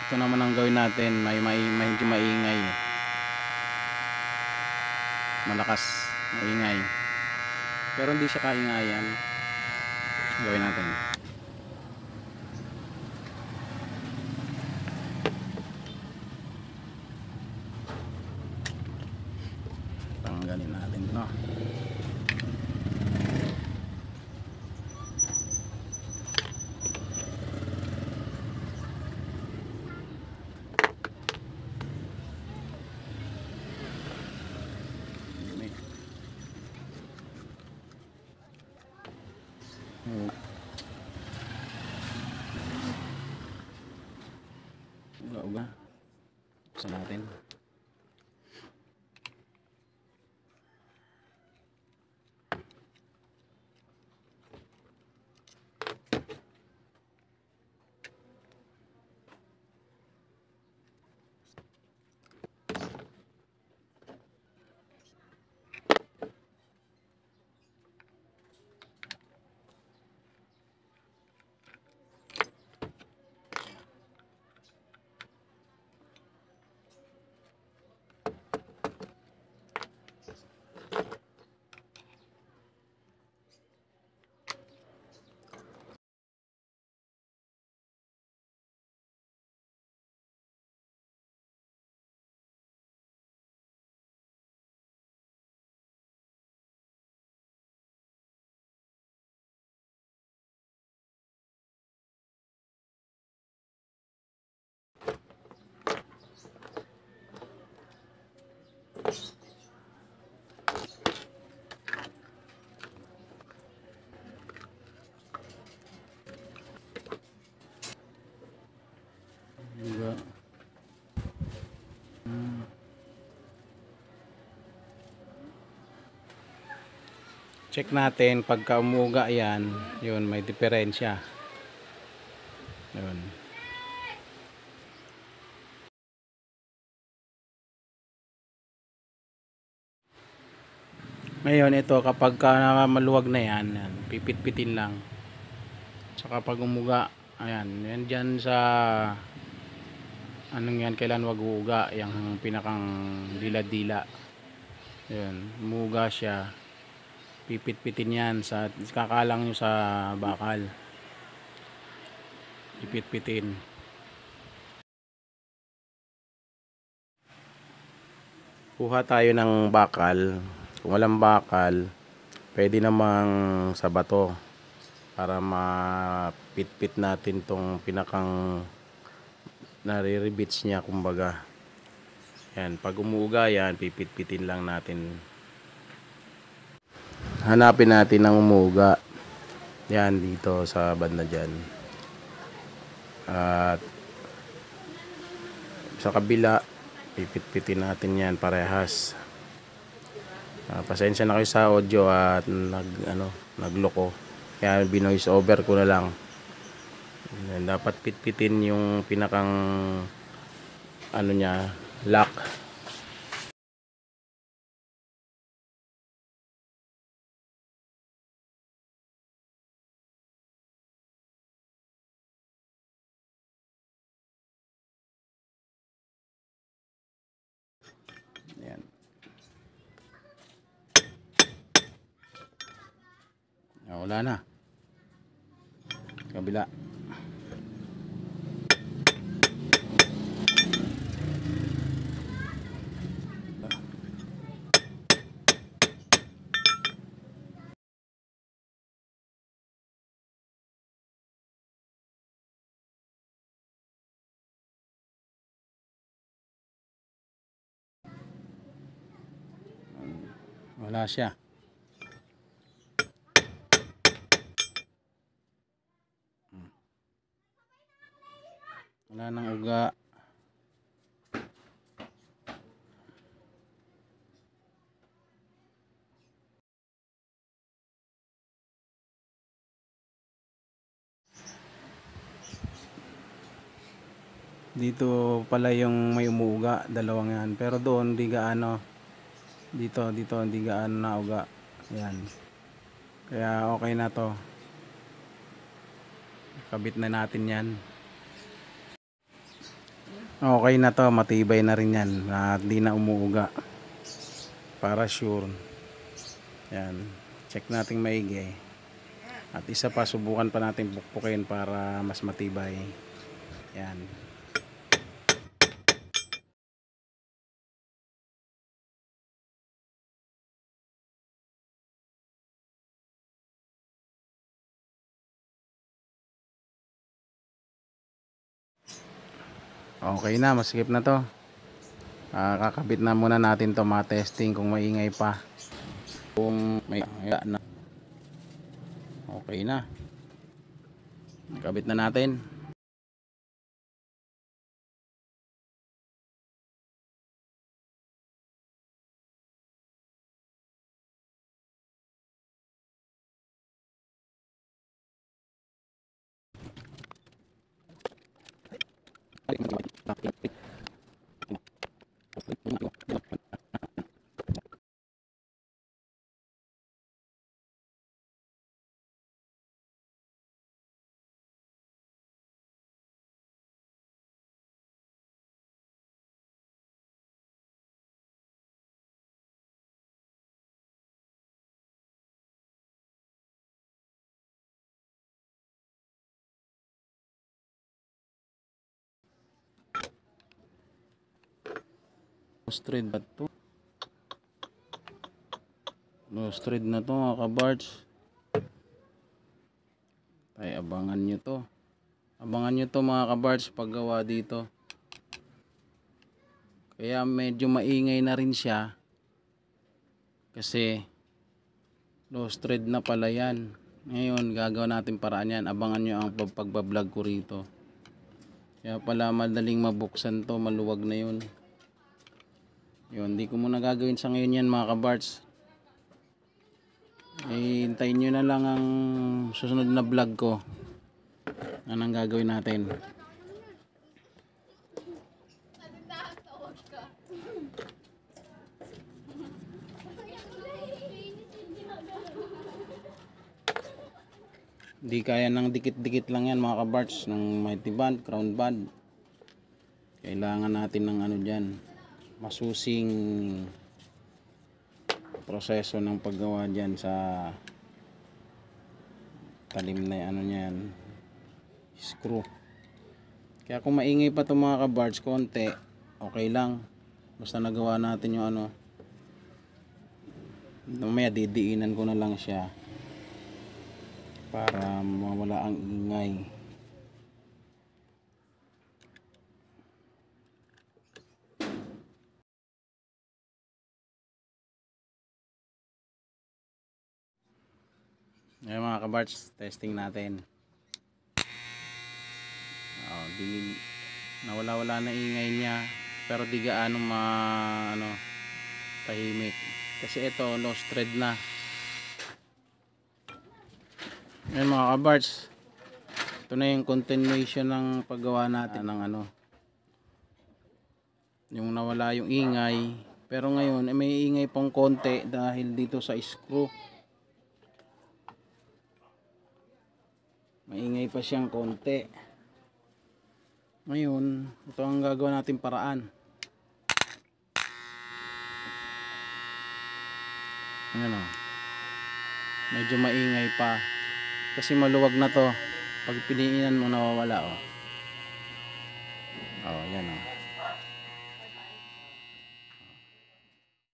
Ito naman ang gawin natin, medyo maingay, malakas, maingay, pero hindi siya kaingayan. Gawin natin, tanggalin natin ito. Uga-uga sa natin. Uga. Check natin pagka umuga yan, yun may diferensya. Yun. Ngayon ito kapag maluwag na yan, pipit-pitin lang. Saka pag umuga, ayan, yan dyan sa anong yan, kailan wag uuga, yung pinakang dila-dila. Yun, umuga siya. Pipit-pitin yan sa kakalang nyo sa bakal. Pipit-pitin. Kuha tayo ng bakal. Kung walang bakal, pwede namang sa bato para mapitpit natin tong pinakang nare-rivets niya, kumbaga. Yan, pag umuuga yan, pipit-pitin lang natin. Hanapin natin ang umuuga. Yan, dito sa banda dyan. At sa kabila, pipit-pitin natin yan parehas. Pasensya na kayo sa audio at nagloko. Kaya binoise over ko na lang. Yan, dapat pitpitin yung pinakang niya, lock. Yan. Wala na. Kabila. Wala siya. Wala nang uga. Dito pala yung may umuuga, dalawang yan. Pero doon di gaano. Dito hindi gaano nauga. Yan. Kaya okay na to. Kabit na natin yan. Okay na to, matibay na rin yan at di na umuuga para sure. Yan, check natin maigi. At isa pa, subukan pa natin pukpukin para mas matibay. Yan. Okay na, masikip na to. Kakabit na muna natin to, ma-testing kung maingay pa. Kung may na. Okay na. Kabit na natin. Straight ba to? No straight na to mga kabards. Ay abangan nyo to. Abangan nyo to mga kabards paggawa dito. Kaya medyo maingay na rin siya. Kasi low thread na pala yan. Ngayon gagawa natin paraan yan. Abangan nyo ang pagbablog ko rito. Kaya pala madaling mabuksan to. Maluwag na yun. Yun, hindi ko muna gagawin sa ngayon yan mga kabards. Hintayin nyo na lang ang susunod na vlog ko. Anong gagawin natin. Hindi kaya ng dikit-dikit lang yan mga kabards. Ng mighty band, crown band. Kailangan natin ng ano dyan, masusing proseso ng paggawa dyan sa talim na ano yan, screw. Kaya kung maingay pa itong mga kabards konti, okay lang. Basta nagawa natin yung ano. Mamaya didiinan ko na lang siya para mawala ang ingay. Ayan mga kabards, testing natin. Di nawala-wala na ingay niya, pero di gaano tahimik. Kasi ito lost thread na. Ayan mga kabards, ito na yung continuation ng paggawa natin ng ano. Yung nawala yung ingay, pero ngayon may ingay pang konti dahil dito sa screw. Maingay pa siyang konti. Ngayon, ito ang gagawin natin paraan. Ayan o. Medyo maingay pa. Kasi maluwag na to. Pag piniinan mo nawawala o. Yan o.